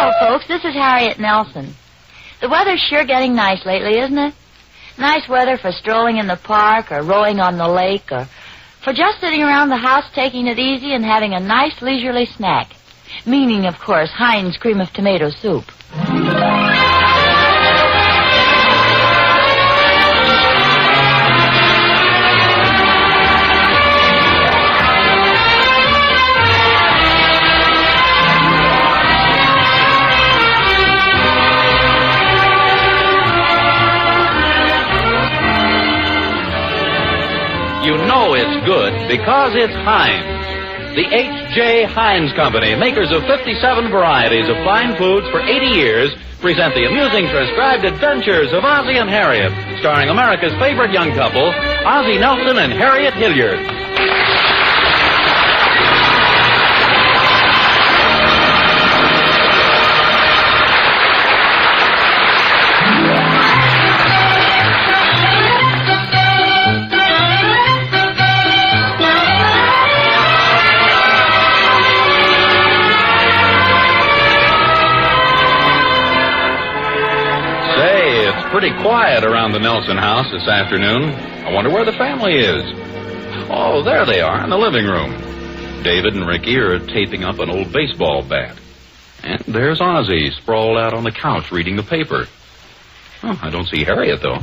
Hello, folks. This is Harriet Nelson. The weather's sure getting nice lately, isn't it? Nice weather for strolling in the park or rowing on the lake or for just sitting around the house taking it easy and having a nice leisurely snack. Meaning, of course, Heinz cream of tomato soup. You know it's good because it's Heinz. The H.J. Heinz Company, makers of 57 varieties of fine foods for 80 years, present the amusing transcribed adventures of Ozzie and Harriet, starring America's favorite young couple, Ozzie Nelson and Harriet Hilliard. Pretty quiet around the Nelson house this afternoon. I wonder where the family is. Oh, there they are in the living room. David and Ricky are taping up an old baseball bat. And there's Ozzie sprawled out on the couch reading the paper. Oh, I don't see Harriet, though.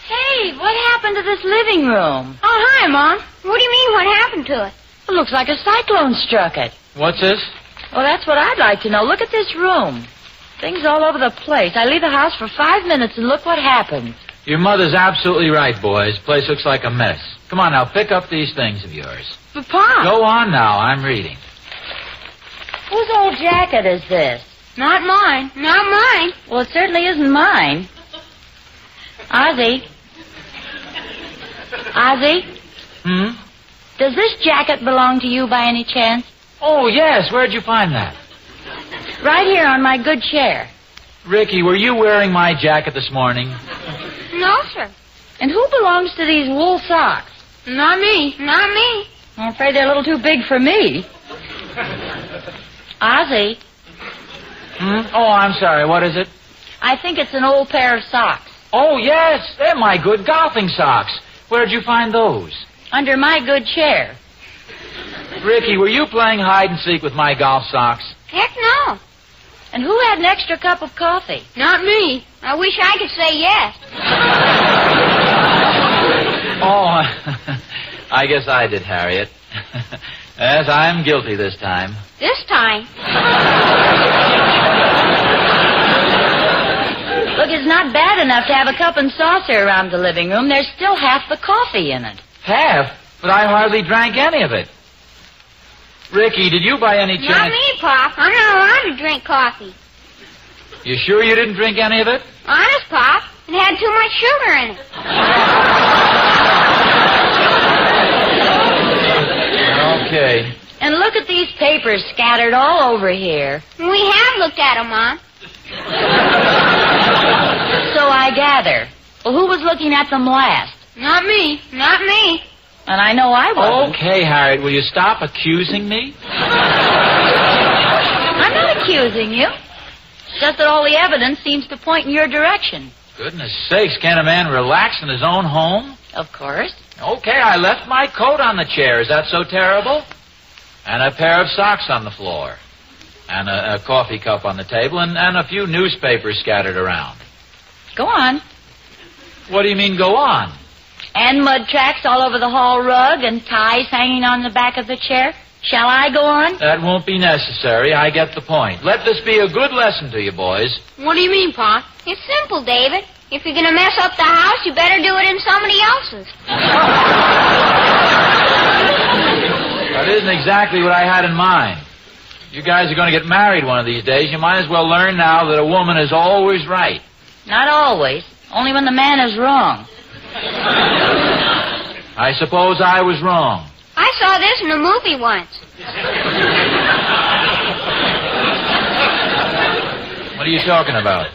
Hey, what happened to this living room? Oh, hi, Mom. What do you mean, what happened to it? It looks like a cyclone struck it. What's this? Well, that's what I'd like to know. Look at this room. Things all over the place. I leave the house for 5 minutes and look what happens. Your mother's absolutely right, boys. Place looks like a mess. Come on now, pick up these things of yours. But, Pop. Go on now, I'm reading. Whose old jacket is this? Not mine. Not mine. Well, it certainly isn't mine. Ozzie? Ozzie? Does this jacket belong to you by any chance? Oh, yes. Where'd you find that? Right here on my good chair. Ricky, were you wearing my jacket this morning? No, sir. And who belongs to these wool socks? Not me. Not me. I'm afraid they're a little too big for me. Ozzie? Oh, I'm sorry. What is it? I think it's an old pair of socks. Oh, yes. They're my good golfing socks. Where'd you find those? Under my good chair. Ricky, were you playing hide and seek with my golf socks? Heck no. And who had an extra cup of coffee? Not me. I wish I could say yes. Oh, I guess I did, Harriet. Yes, I'm guilty this time. This time. Look, it's not bad enough to have a cup and saucer around the living room. There's still half the coffee in it. Half? But I hardly drank any of it. Ricky, did you by any chance... Not me, Pop. I'm not allowed to drink coffee. You sure you didn't drink any of it? Honest, Pop. It had too much sugar in it. Okay. And look at these papers scattered all over here. We have looked at them, Mom. So I gather. Well, who was looking at them last? Not me. Not me. And I know I wasn't. Okay, Harriet, will you stop accusing me? I'm not accusing you. It's just that all the evidence seems to point in your direction. Goodness sakes, can't a man relax in his own home? Of course. Okay, I left my coat on the chair. Is that so terrible? And a pair of socks on the floor. And a coffee cup on the table. And a few newspapers scattered around. Go on. What do you mean, go on? And mud tracks all over the hall rug and ties hanging on the back of the chair. Shall I go on? That won't be necessary. I get the point. Let this be a good lesson to you, boys. What do you mean, Pop? It's simple, David. If you're going to mess up the house, you better do it in somebody else's. That isn't exactly what I had in mind. You guys are going to get married one of these days. You might as well learn now that a woman is always right. Not always. Only when the man is wrong. I suppose I was wrong. I saw this in a movie once. What are you talking about?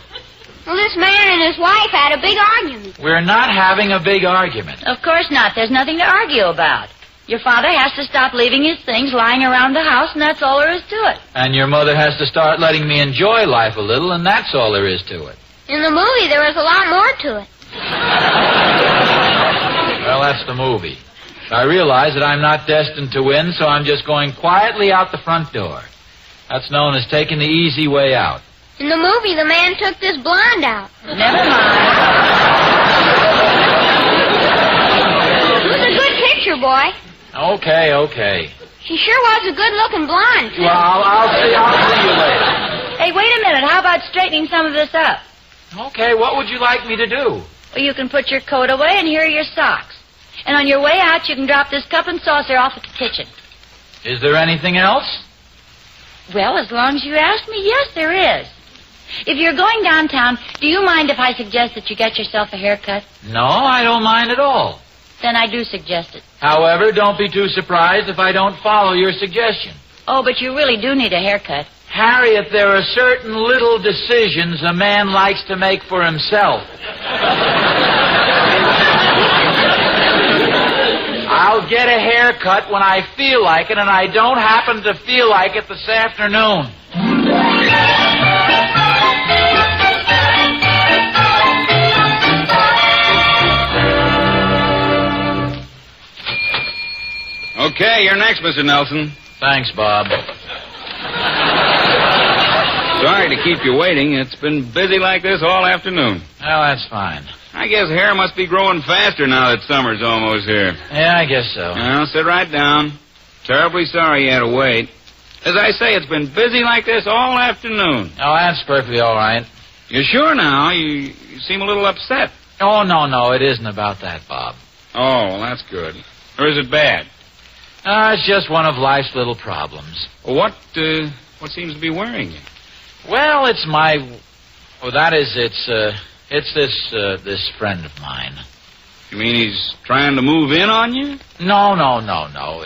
Well, this man and his wife had a big argument. We're not having a big argument. Of course not. There's nothing to argue about. Your father has to stop leaving his things lying around the house, and that's all there is to it. And your mother has to start letting me enjoy life a little, and that's all there is to it. In the movie, there was a lot more to it. Well, that's the movie. I realize that I'm not destined to win, so I'm just going quietly out the front door. That's known as taking the easy way out. In the movie, the man took this blonde out. Never mind. It was a good picture, boy. Okay. She sure was a good-looking blonde, too. Well, I'll see you later. Hey, wait a minute. How about straightening some of this up? Okay, what would you like me to do? Well, you can put your coat away, and here are your socks. And on your way out, you can drop this cup and saucer off at the kitchen. Is there anything else? Well, as long as you ask me, yes, there is. If you're going downtown, do you mind if I suggest that you get yourself a haircut? No, I don't mind at all. Then I do suggest it. However, don't be too surprised if I don't follow your suggestion. Oh, but you really do need a haircut. Harriet, there are certain little decisions a man likes to make for himself. I'll get a haircut when I feel like it, and I don't happen to feel like it this afternoon. Okay, you're next, Mr. Nelson. Thanks, Bob. Sorry to keep you waiting. It's been busy like this all afternoon. Well, that's fine. I guess hair must be growing faster now that summer's almost here. Yeah, I guess so. Well, sit right down. Terribly sorry you had to wait. As I say, it's been busy like this all afternoon. Oh, that's perfectly all right. You sure now? You seem a little upset. Oh, no, it isn't about that, Bob. Oh, well, that's good. Or is it bad? It's just one of life's little problems. Well, what seems to be worrying you? Well, it's this friend of mine. You mean he's trying to move in on you? No.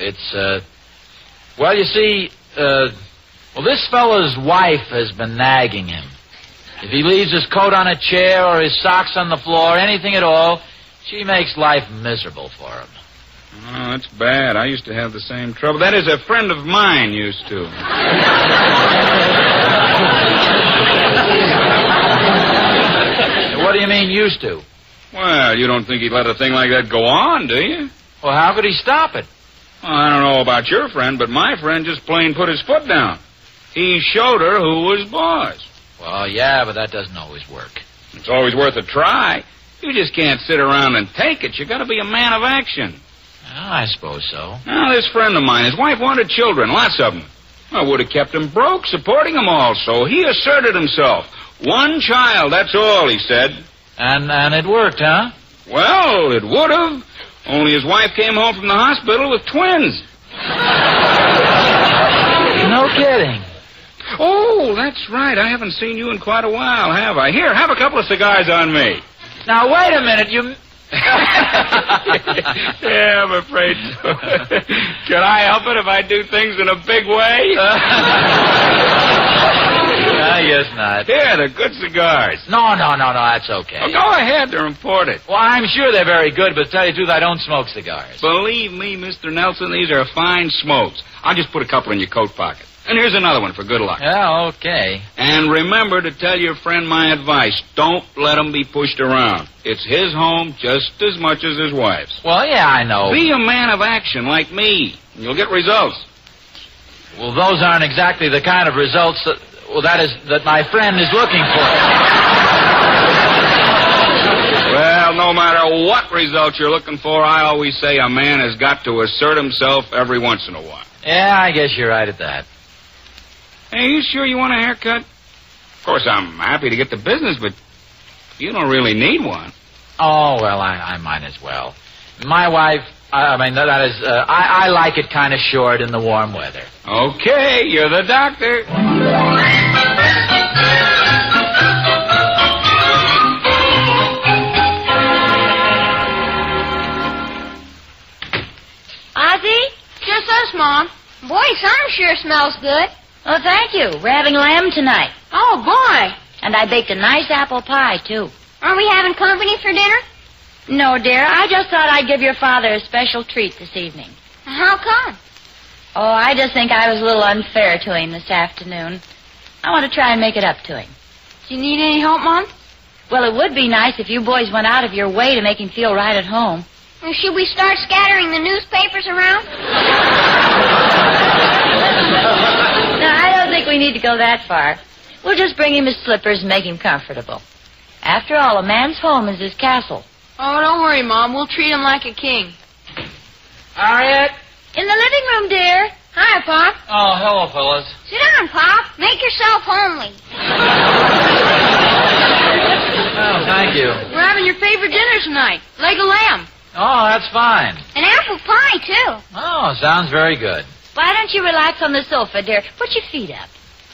It's, well, you see, this fellow's wife has been nagging him. If he leaves his coat on a chair or his socks on the floor, anything at all, she makes life miserable for him. Oh, that's bad. I used to have the same trouble. That is, a friend of mine used to. What do you mean, used to? Well, you don't think he'd let a thing like that go on, do you? Well, how could he stop it? Well, I don't know about your friend, but my friend just plain put his foot down. He showed her who was boss. Well, yeah, but that doesn't always work. It's always worth a try. You just can't sit around and take it. You got to be a man of action. Well, I suppose so. Now, this friend of mine, his wife wanted children, lots of them. Well, would have kept him broke, supporting them all, so he asserted himself. One child, that's all, he said. And it worked, huh? Well, it would have. Only his wife came home from the hospital with twins. No kidding. Oh, that's right. I haven't seen you in quite a while, have I? Here, have a couple of cigars on me. Now, wait a minute, you... Yeah, I'm afraid so. Can I help it if I do things in a big way? I guess not. Here, they're good cigars. No, that's okay. Oh, go ahead, they're imported. Well, I'm sure they're very good, but to tell you the truth, I don't smoke cigars. Believe me, Mr. Nelson, these are fine smokes. I'll just put a couple in your coat pocket. And here's another one for good luck. Yeah, okay. And remember to tell your friend my advice. Don't let him be pushed around. It's his home just as much as his wife's. Well, yeah, I know. Be a man of action like me, and you'll get results. Well, those aren't exactly the kind of results that my friend is looking for. Well, no matter what results you're looking for, I always say a man has got to assert himself every once in a while. Yeah, I guess you're right at that. Hey, you sure you want a haircut? Of course, I'm happy to get the business, but you don't really need one. Oh, well, I might as well. My wife, I like it kind of short in the warm weather. Okay, you're the doctor. Ozzie? Just us, Mom. Boy, summer sure smells good. Oh, thank you. We're having lamb tonight. Oh, boy. And I baked a nice apple pie, too. Are we having company for dinner? No, dear. I just thought I'd give your father a special treat this evening. How come? Oh, I just think I was a little unfair to him this afternoon. I want to try and make it up to him. Do you need any help, Mom? Well, it would be nice if you boys went out of your way to make him feel right at home. Or should we start scattering the newspapers around? No, I don't think we need to go that far. We'll just bring him his slippers and make him comfortable. After all, a man's home is his castle. Oh, don't worry, Mom. We'll treat him like a king. Harriet? In the living room, dear. Hi, Pop. Oh, hello, fellas. Sit down, Pop. Make yourself homely. Oh, thank you. We're having your favorite dinner tonight. Leg of lamb. Oh, that's fine. An apple pie, too. Oh, sounds very good. Why don't you relax on the sofa, dear? Put your feet up.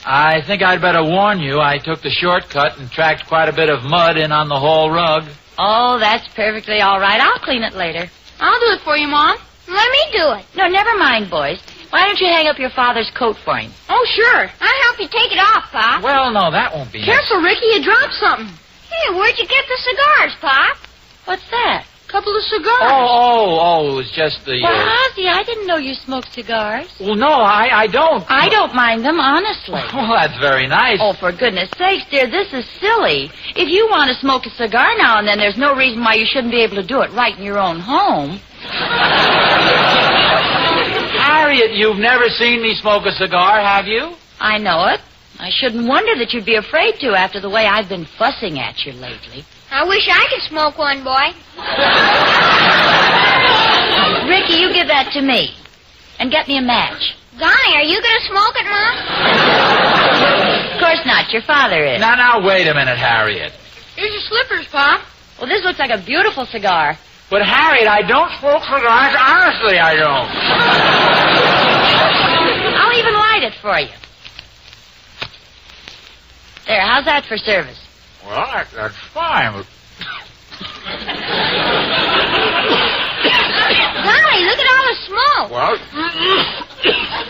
I think I'd better warn you. I took the shortcut and tracked quite a bit of mud in on the hall rug. Oh, that's perfectly all right. I'll clean it later. I'll do it for you, Mom. Let me do it. No, never mind, boys. Why don't you hang up your father's coat for him? Oh, sure. I'll help you take it off, Pop. Well, no, that won't be Careful, Ricky. You dropped something. Hey, where'd you get the cigars, Pop? What's that? Couple of cigars. Oh, it was just the... Well, Ozzie, I didn't know you smoked cigars. Well, no, I don't. I don't mind them, honestly. Well, that's very nice. Oh, for goodness sakes, dear, this is silly. If you want to smoke a cigar now and then, there's no reason why you shouldn't be able to do it right in your own home. Harriet, you've never seen me smoke a cigar, have you? I know it. I shouldn't wonder that you'd be afraid to after the way I've been fussing at you lately. I wish I could smoke one, boy. Ricky, you give that to me. And get me a match. Golly, are you going to smoke it, Mom? Of course not. Your father is. Now, wait a minute, Harriet. Here's your slippers, Pop. Well, this looks like a beautiful cigar. But, Harriet, I don't smoke cigars. Honestly, I don't. I'll even light it for you. There, how's that for service? Well, that's fine. Golly, look at all the smoke. Well,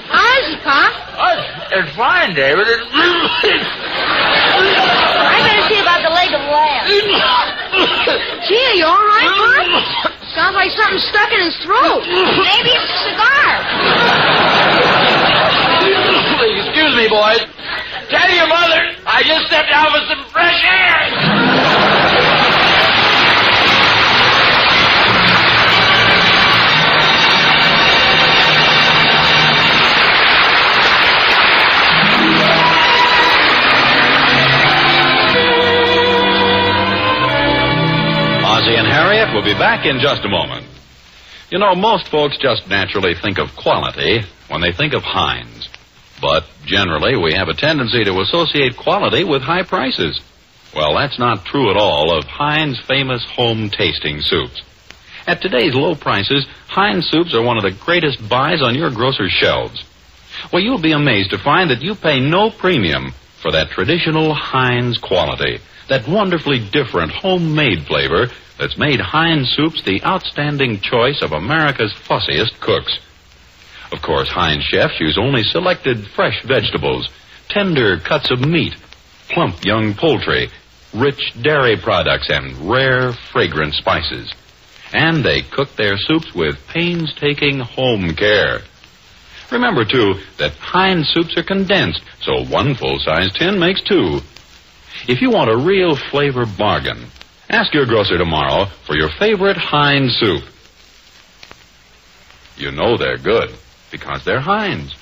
How is it, Pop? it's fine, David. I better see about the leg of lamb. Gee, are you all right, Pop? Sounds like something stuck in his throat. Maybe it's a cigar. Please, excuse me, boys. Tell your mother I just stepped out for some fresh air. Ozzie and Harriet will be back in just a moment. You know, most folks just naturally think of quality when they think of Heinz. But generally, we have a tendency to associate quality with high prices. Well, that's not true at all of Heinz' famous home tasting soups. At today's low prices, Heinz soups are one of the greatest buys on your grocer's shelves. Well, you'll be amazed to find that you pay no premium for that traditional Heinz quality, that wonderfully different homemade flavor that's made Heinz soups the outstanding choice of America's fussiest cooks. Of course, Heinz chefs use only selected fresh vegetables, tender cuts of meat, plump young poultry, rich dairy products, and rare, fragrant spices. And they cook their soups with painstaking home care. Remember, too, that Heinz soups are condensed, so one full-size tin makes two. If you want a real flavor bargain, ask your grocer tomorrow for your favorite Heinz soup. You know they're good because they're Heinz.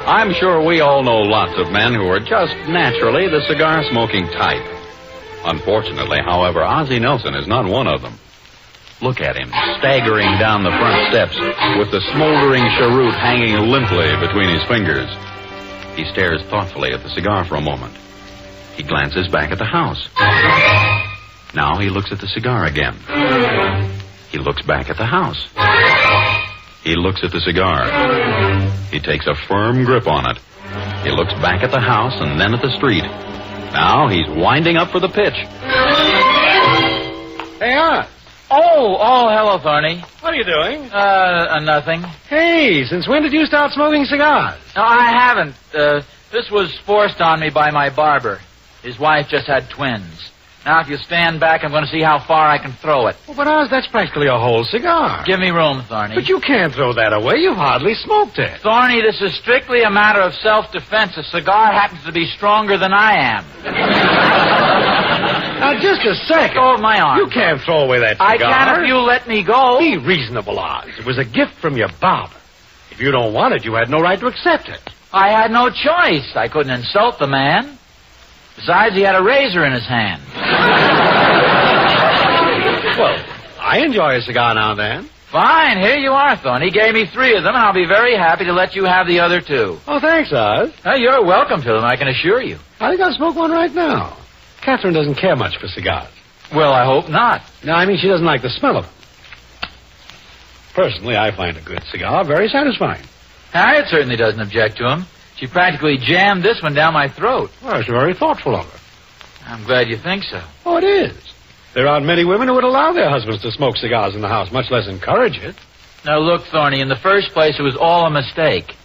I'm sure we all know lots of men who are just naturally the cigar-smoking type. Unfortunately, however, Ozzie Nelson is not one of them. Look at him, staggering down the front steps with the smoldering cheroot hanging limply between his fingers. He stares thoughtfully at the cigar for a moment. He glances back at the house. Now he looks at the cigar again. He looks back at the house. He looks at the cigar. He takes a firm grip on it. He looks back at the house and then at the street. Now he's winding up for the pitch. Hey, Oh, hello, Thorny. What are you doing? Nothing. Hey, since when did you start smoking cigars? No, I haven't. This was forced on me by my barber. His wife just had twins. Now, if you stand back, I'm going to see how far I can throw it. Well, but Oz, that's practically a whole cigar. Give me room, Thorny. But you can't throw that away. You've hardly smoked it. Thorny, this is strictly a matter of self-defense. A cigar happens to be stronger than I am. Now, just a second. Let go of my arm. You can't throw away that cigar. I can if you let me go. Be reasonable, Oz. It was a gift from your barber. If you don't want it, you had no right to accept it. I had no choice. I couldn't insult the man. Besides, he had a razor in his hand. Well, I enjoy a cigar now and then. Fine, here you are, Thorny. He gave me 3 of them, and I'll be very happy to let you have the other 2. Oh, thanks, Oz. You're welcome to them, I can assure you. I think I'll smoke one right now. Catherine doesn't care much for cigars. Well, I hope not. No, I mean, she doesn't like the smell of them. Personally, I find a good cigar very satisfying. Harriet certainly doesn't object to them. She practically jammed this one down my throat. Well, it's very thoughtful of her. I'm glad you think so. Oh, it is. There aren't many women who would allow their husbands to smoke cigars in the house, much less encourage it. Now, look, Thorny, in the first place, it was all a mistake.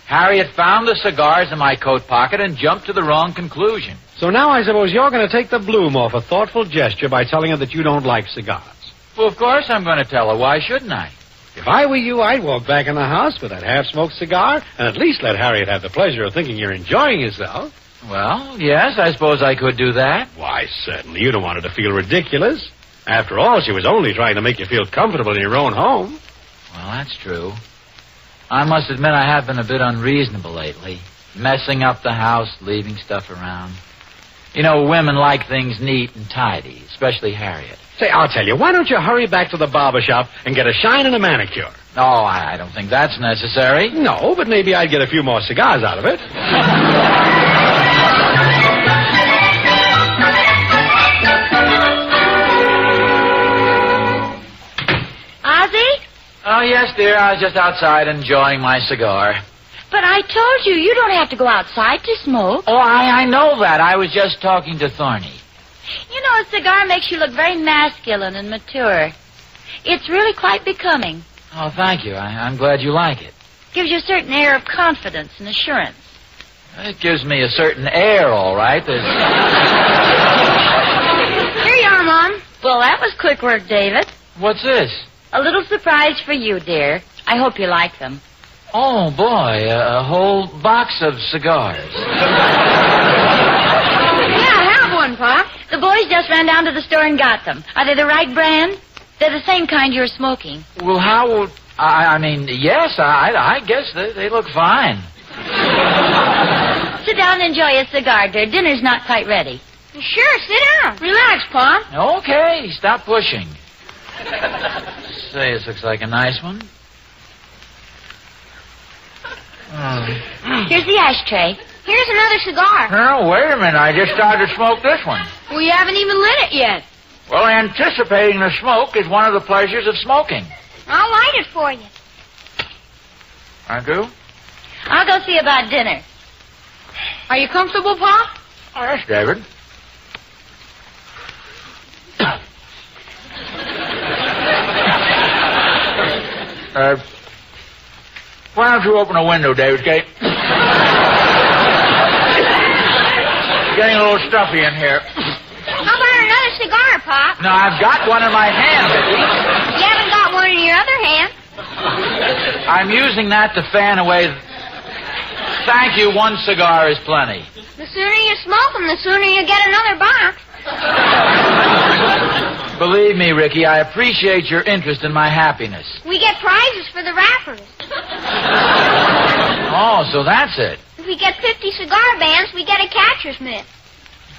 Harriet found the cigars in my coat pocket and jumped to the wrong conclusion. So now I suppose you're going to take the bloom off a thoughtful gesture by telling her that you don't like cigars. Well, of course I'm going to tell her. Why shouldn't I? If I were you, I'd walk back in the house with that half-smoked cigar and at least let Harriet have the pleasure of thinking you're enjoying yourself. Well, yes, I suppose I could do that. Why, certainly. You don't want her to feel ridiculous. After all, she was only trying to make you feel comfortable in your own home. Well, that's true. I must admit I have been a bit unreasonable lately. Messing up the house, leaving stuff around. You know, women like things neat and tidy, especially Harriet. Say, I'll tell you, why don't you hurry back to the barber shop and get a shine and a manicure? Oh, I don't think that's necessary. No, but maybe I'd get a few more cigars out of it. Ozzie? Oh, yes, dear. I was just outside enjoying my cigar. But I told you don't have to go outside to smoke. Oh, I know that. I was just talking to Thorny. You know, a cigar makes you look very masculine and mature. It's really quite becoming. Oh, thank you. I'm glad you like it. Gives you a certain air of confidence and assurance. It gives me a certain air, all right. Here you are, Mom. Well, that was quick work, David. What's this? A little surprise for you, dear. I hope you like them. Oh, boy, a whole box of cigars. Yeah, have one, Pop. The boys just ran down to the store and got them. Are they the right brand? They're the same kind you're smoking. Well, how would... I mean, yes, I guess they look fine. Sit down and enjoy a cigar, dear. Dinner's not quite ready. Sure, sit down. Relax, Pop. Okay, stop pushing. Say, this looks like a nice one. Here's the ashtray. Here's another cigar. Oh, wait a minute. I just started to smoke this one. We haven't even lit it yet. Well, anticipating the smoke is one of the pleasures of smoking. I'll light it for you. Thank you. I'll go see about dinner. Are you comfortable, Pop? Oh, yes, David. Why don't you open a window, David? Getting a little stuffy in here. How about another cigar, Pop? No, I've got one in my hand, Vicky. You haven't got one in your other hand. I'm using that to fan away. Thank you, one cigar is plenty. The sooner you smoke them, the sooner you get another box. Believe me, Ricky, I appreciate your interest in my happiness. We get prizes for the wrappers. Oh, so that's it. If we get 50 cigar bands, we get a catcher's mitt.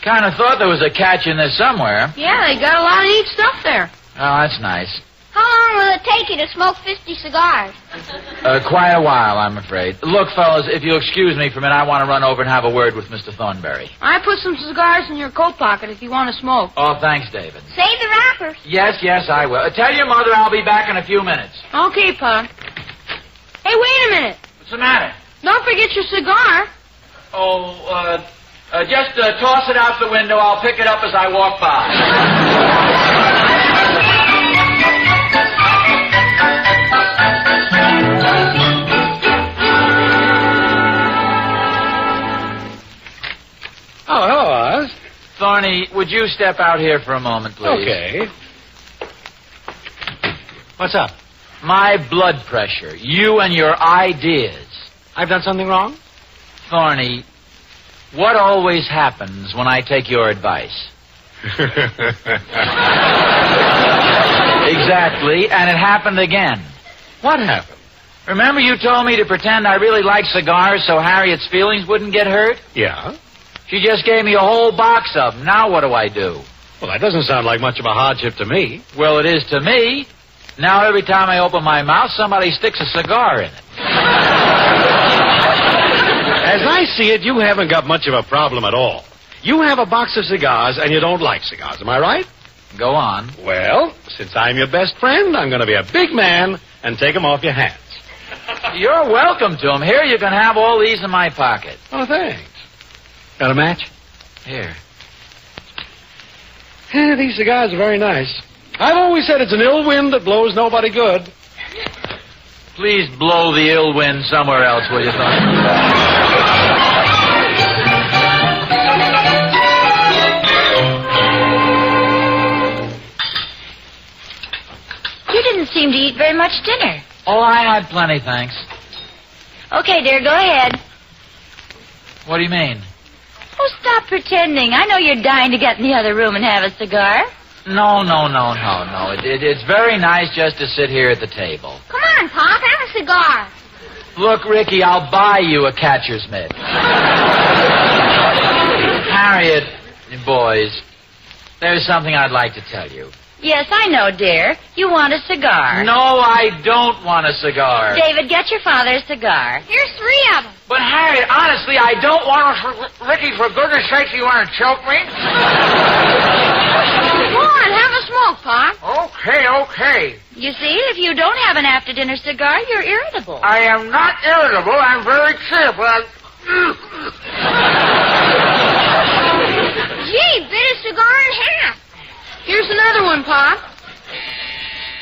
Kind of thought there was a catch in this somewhere. Yeah, they got a lot of neat stuff there. Oh, that's nice. How long will it take you to smoke 50 cigars? Quite a while, I'm afraid. Look, fellas, if you'll excuse me for a minute, I want to run over and have a word with Mr. Thornberry. I put some cigars in your coat pocket if you want to smoke. Oh, thanks, David. Save the wrappers. Yes, I will. Tell your mother I'll be back in a few minutes. Okay, Pop. Hey, wait a minute. What's the matter? Don't forget your cigar. Oh, just toss it out the window. I'll pick it up as I walk by. Thorny, would you step out here for a moment, please? Okay. What's up? My blood pressure. You and your ideas. I've done something wrong? Thorny, what always happens when I take your advice? Exactly, and it happened again. What happened? Remember you told me to pretend I really liked cigars so Harriet's feelings wouldn't get hurt? Yeah? She just gave me a whole box of them. Now what do I do? Well, that doesn't sound like much of a hardship to me. Well, it is to me. Now every time I open my mouth, somebody sticks a cigar in it. As I see it, you haven't got much of a problem at all. You have a box of cigars, and you don't like cigars. Am I right? Go on. Well, since I'm your best friend, I'm going to be a big man and take them off your hands. You're welcome to them. Here, you can have all these in my pocket. Oh, thanks. Got a match? Here. Yeah, these cigars are very nice. I've always said it's an ill wind that blows nobody good. Please blow the ill wind somewhere else, will you, Thorny? You didn't seem to eat very much dinner. Oh, I had plenty, thanks. Okay, dear, go ahead. What do you mean? Oh, stop pretending. I know you're dying to get in the other room and have a cigar. No. It's very nice just to sit here at the table. Come on, Pop, have a cigar. Look, Ricky, I'll buy you a catcher's mitt. Harriet, boys, there's something I'd like to tell you. Yes, I know, dear. You want a cigar. No, I don't want a cigar. David, get your father a cigar. Here's 3 of them. But, Harriet, honestly, I don't want to... Ricky, for goodness sake, you want to choke me? Go on, have a smoke, Pop. Okay. You see, if you don't have an after-dinner cigar, you're irritable. I am not irritable. I'm very cheerful. Gee, bit a cigar in half. Here's another one, Pop.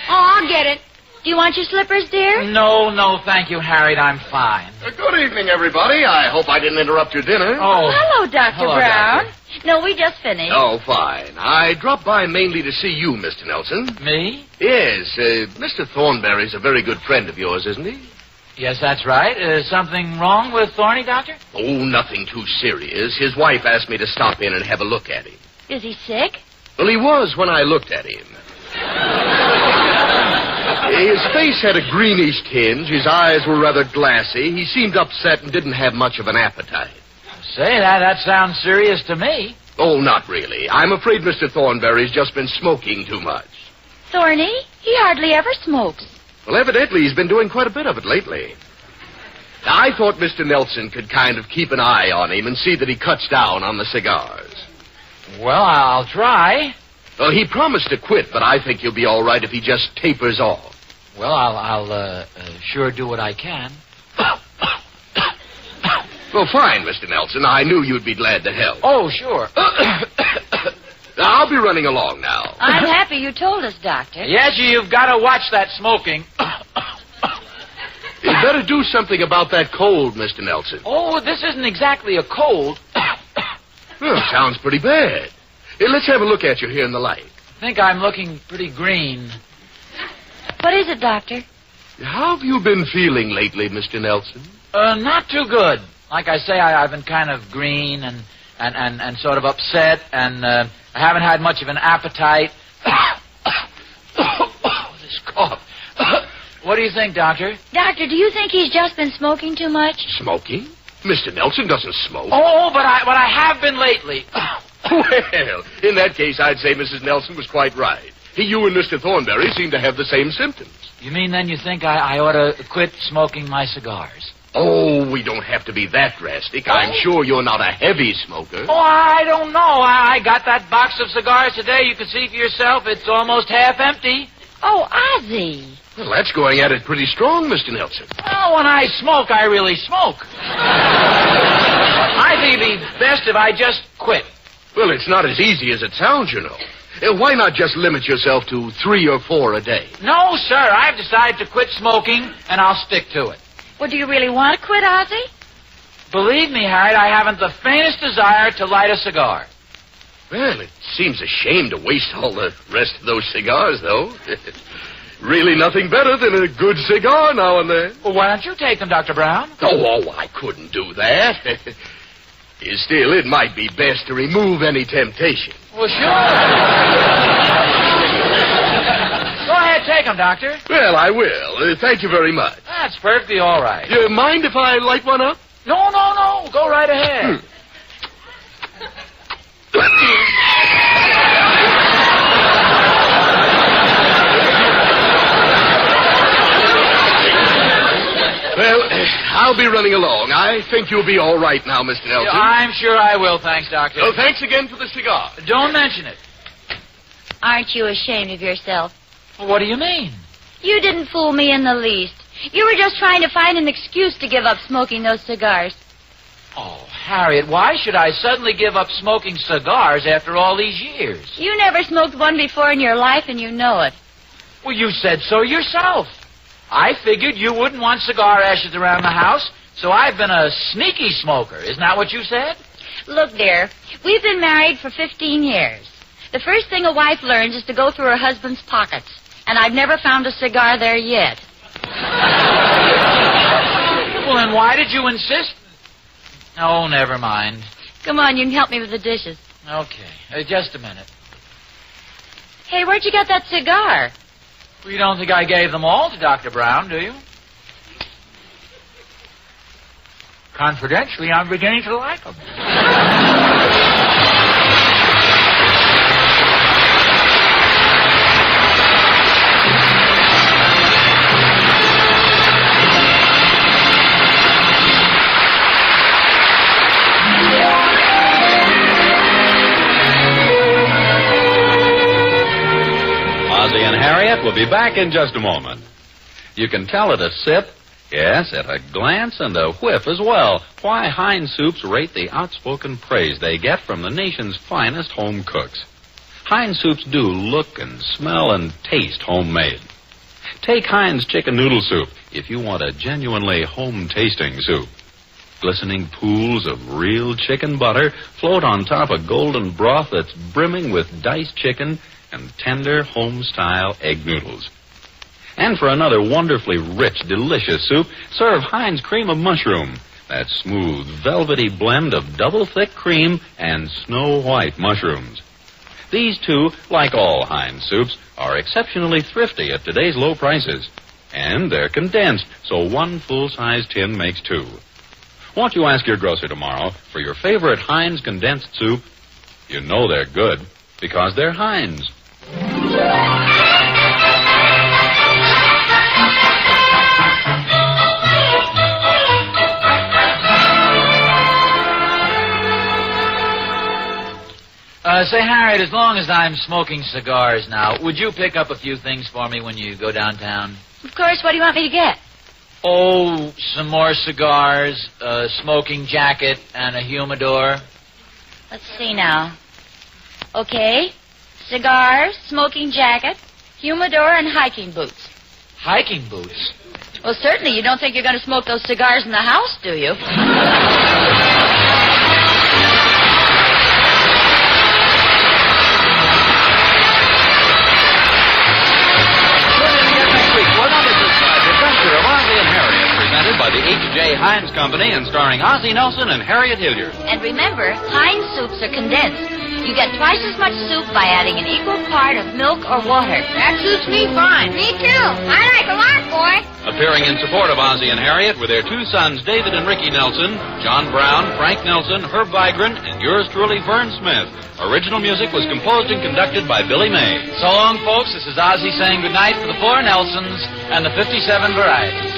Oh, I'll get it. Do you want your slippers, dear? No, thank you, Harriet. I'm fine. Good evening, everybody. I hope I didn't interrupt your dinner. Oh. Hello, Dr. Hello, Brown. Doctor. No, we just finished. Oh, fine. I dropped by mainly to see you, Mr. Nelson. Me? Yes, Mr. Thornberry's a very good friend of yours, isn't he? Yes, that's right. Is something wrong with Thorny, Doctor? Oh, nothing too serious. His wife asked me to stop in and have a look at him. Is he sick? Well, he was when I looked at him. His face had a greenish tinge. His eyes were rather glassy. He seemed upset and didn't have much of an appetite. Say, that sounds serious to me. Oh, not really. I'm afraid Mr. Thornberry's just been smoking too much. Thorny? He hardly ever smokes. Well, evidently he's been doing quite a bit of it lately. Now, I thought Mr. Nelson could kind of keep an eye on him and see that he cuts down on the cigars. Well, I'll try. Well, he promised to quit, but I think he'll be all right if he just tapers off. Well, I'll sure do what I can. Well, fine, Mr. Nelson. I knew you'd be glad to help. Oh, sure. I'll be running along now. I'm happy you told us, Doctor. Yes, you've got to watch that smoking. You'd better do something about that cold, Mr. Nelson. Oh, this isn't exactly a cold. Well, sounds pretty bad. Hey, let's have a look at you here in the light. I think I'm looking pretty green. What is it, Doctor? How have you been feeling lately, Mr. Nelson? Not too good. Like I say, I've been kind of green and sort of upset, and I haven't had much of an appetite. This cough. What do you think, Doctor? Doctor, do you think he's just been smoking too much? Smoking? Mr. Nelson doesn't smoke. Oh, but I have been lately. Well, in that case, I'd say Mrs. Nelson was quite right. You and Mr. Thornberry seem to have the same symptoms. You mean then you think I ought to quit smoking my cigars? Oh, we don't have to be that drastic. I'm sure you're not a heavy smoker. Oh, I don't know. I got that box of cigars today. You can see for yourself. It's almost half empty. Oh, Ozzie. Well, that's going at it pretty strong, Mr. Nelson. Oh, when I smoke, I really smoke. I think it'd be best if I just quit. Well, it's not as easy as it sounds, you know. Why not just limit yourself to 3 or 4 a day? No, sir. I've decided to quit smoking, and I'll stick to it. Well, do you really want to quit, Ozzie? Believe me, Harriet, I haven't the faintest desire to light a cigar. Well, it seems a shame to waste all the rest of those cigars, though. Really nothing better than a good cigar now and then. Well, why don't you take them, Dr. Brown? Oh, I couldn't do that. Still, it might be best to remove any temptation. Well, sure. Go ahead, take them, Doctor. Well, I will. Thank you very much. That's perfectly all right. You mind if I light one up? No. Go right ahead. Well, I'll be running along. I think you'll be all right now, Mr. Nelson. I'm sure I will, thanks, Doctor. Well, thanks again for the cigar. Don't mention it. Aren't you ashamed of yourself? Well, what do you mean? You didn't fool me in the least. You were just trying to find an excuse to give up smoking those cigars. Oh, Harriet, why should I suddenly give up smoking cigars after all these years? You never smoked one before in your life, and you know it. Well, you said so yourself. I figured you wouldn't want cigar ashes around the house, so I've been a sneaky smoker. Isn't that what you said? Look, dear, we've been married for 15 years. The first thing a wife learns is to go through her husband's pockets, and I've never found a cigar there yet. Well, then why did you insist? Oh, never mind. Come on, you can help me with the dishes. Okay, just a minute. Hey, where'd you get that cigar? Well, you don't think I gave them all to Dr. Brown, do you? Confidentially, I'm beginning to like them. Ozzie and Harriet will be back in just a moment. You can tell at a sip, yes, at a glance and a whiff as well, why Heinz soups rate the outspoken praise they get from the nation's finest home cooks. Heinz soups do look and smell and taste homemade. Take Heinz chicken noodle soup if you want a genuinely home-tasting soup. Glistening pools of real chicken butter float on top of golden broth that's brimming with diced chicken and tender home-style egg noodles. And for another wonderfully rich, delicious soup, serve Heinz cream of mushroom, that smooth, velvety blend of double-thick cream and snow-white mushrooms. These two, like all Heinz soups, are exceptionally thrifty at today's low prices. And they're condensed, so one full-size tin makes two. Won't you ask your grocer tomorrow for your favorite Heinz condensed soup? You know they're good, because they're Heinz. Say, Harriet, as long as I'm smoking cigars now, would you pick up a few things for me when you go downtown? Of course, what do you want me to get? Oh, some more cigars, a smoking jacket, and a humidor. Let's see now. Okay. Cigars, smoking jacket, humidor, and hiking boots. Hiking boots? Well, certainly you don't think you're going to smoke those cigars in the house, do you? Ozzie and Harriet, presented by the H.J. Heinz Company and starring Ozzie Nelson and Harriet Hilliard. And remember, Heinz soups are condensed. You get twice as much soup by adding an equal part of milk or water. That suits me fine. Me too. I like a lot, boy. Appearing in support of Ozzie and Harriet were their two sons, David and Ricky Nelson, John Brown, Frank Nelson, Herb Vigrant, and yours truly, Vern Smith. Original music was composed and conducted by Billy May. So long, folks. This is Ozzie saying goodnight for the 4 Nelsons and the 57 varieties.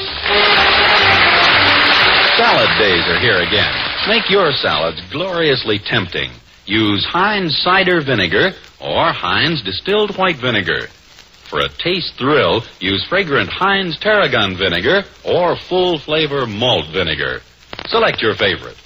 Salad days are here again. Make your salads gloriously tempting. Use Heinz cider vinegar or Heinz distilled white vinegar. For a taste thrill, use fragrant Heinz tarragon vinegar or full flavor malt vinegar. Select your favorite.